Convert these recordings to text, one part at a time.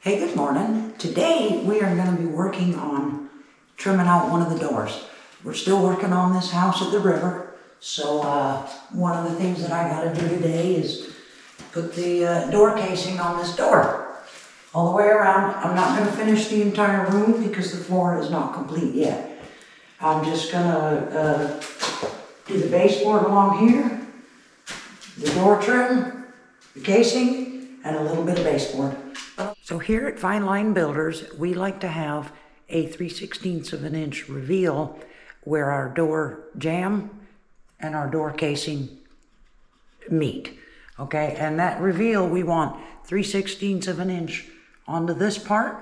Hey, good morning. Today we are going to be working on trimming out one of the doors. We're still working on this house at the river, so one of the things that I got to do today is put the door casing on this door all the way around. I'm not going to finish the entire room because the floor is not complete yet. I'm just going to do the baseboard along here, the door trim, the casing, and a little bit of baseboard. So here at Fine Line Builders, we like to have a 3/16 of an inch reveal where our door jamb and our door casing meet. Okay, and that reveal, we want 3/16 of an inch onto this part,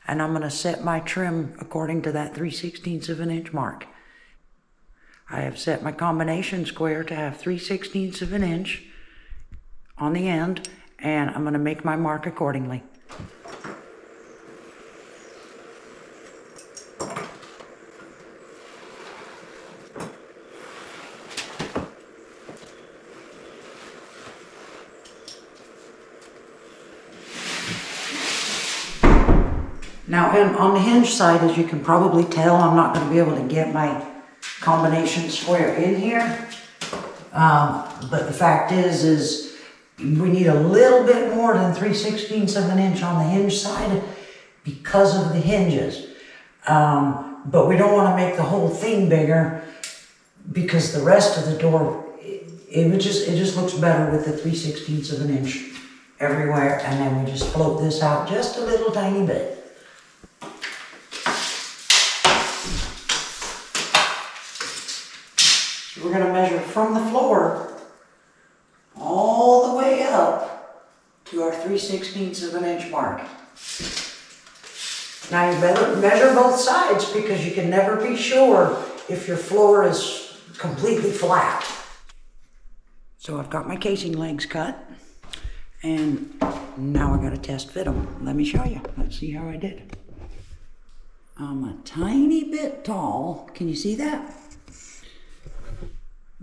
and I'm gonna set my trim according to that 3/16 of an inch mark. I have set my combination square to have 3/16 of an inch on the end, and I'm gonna make my mark accordingly. Now, on the hinge side, as you can probably tell, I'm not going to be able to get my combination square in here. But the fact is we need a little bit more than 3/16 of an inch on the hinge side because of the hinges. But we don't want to make the whole thing bigger because the rest of the door, it just looks better with the 3/16 of an inch everywhere. And then we just float this out just a little tiny bit. We're going to measure from the floor all the way up to our 3/16 of an inch mark. Now you better measure both sides because you can never be sure if your floor is completely flat. So I've got my casing legs cut, and now I got to test fit them. Let me show you. Let's see how I did. I'm a tiny bit tall. Can you see that?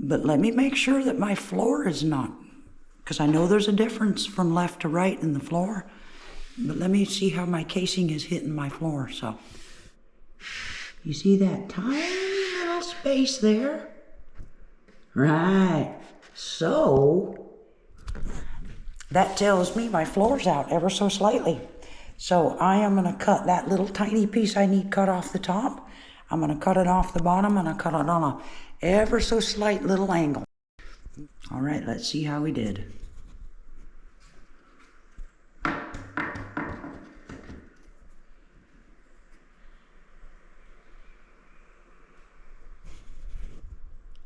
But let me make sure that my floor is not, because I know there's a difference from left to right in the floor. But let me see how my casing is hitting my floor. So, you see that tiny little space there? Right. So, that tells me my floor's out ever so slightly. So I am going to cut that little tiny piece I need cut off the top. I'm going to cut it off the bottom, and I cut it on a ever so slight little angle. All right, let's see how we did.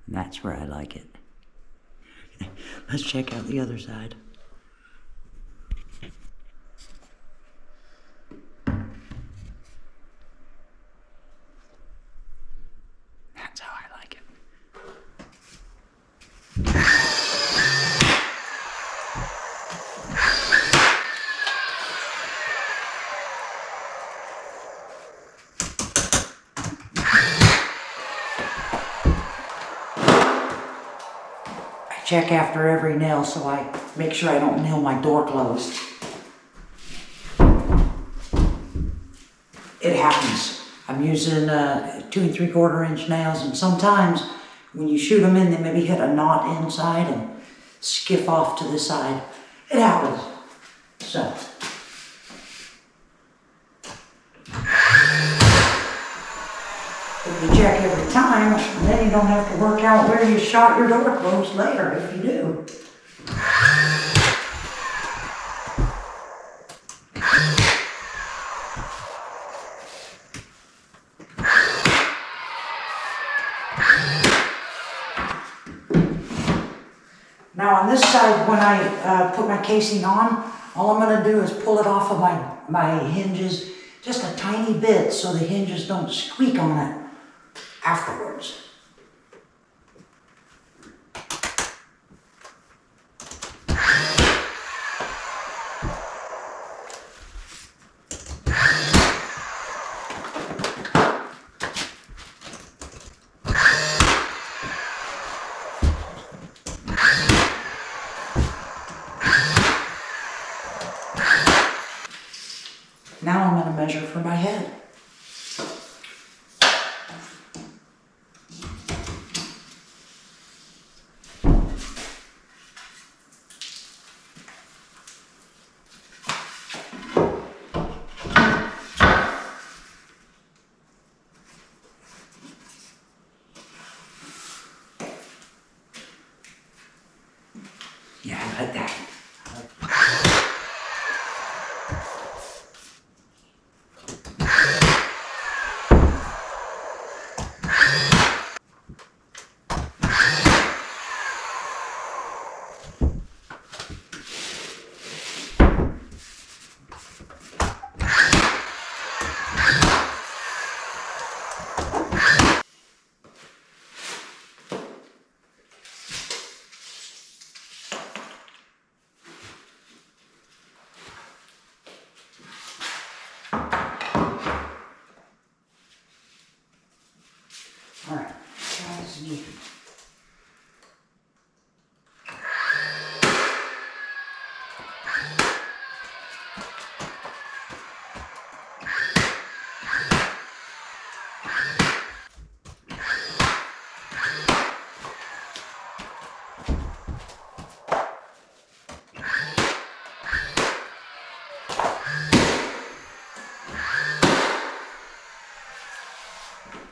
That's where I like it. Let's check out the other side. That's how I like it. I check after every nail so I make sure I don't nail my door closed. It happens. I'm using 2 3/4 inch nails, and sometimes when you shoot them in, they maybe hit a knot inside and skiff off to the side. It happens. So. If you check every time, then you don't have to work out where you shot your door closed later if you do. Now on this side, when I put my casing on, all I'm going to do is pull it off of my hinges just a tiny bit so the hinges don't squeak on it afterwards. Now I'm gonna measure for my head. Yeah, I like that. All right, that's neat.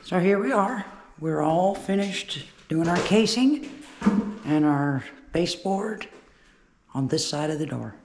So here we are. We're all finished doing our casing and our baseboard on this side of the door.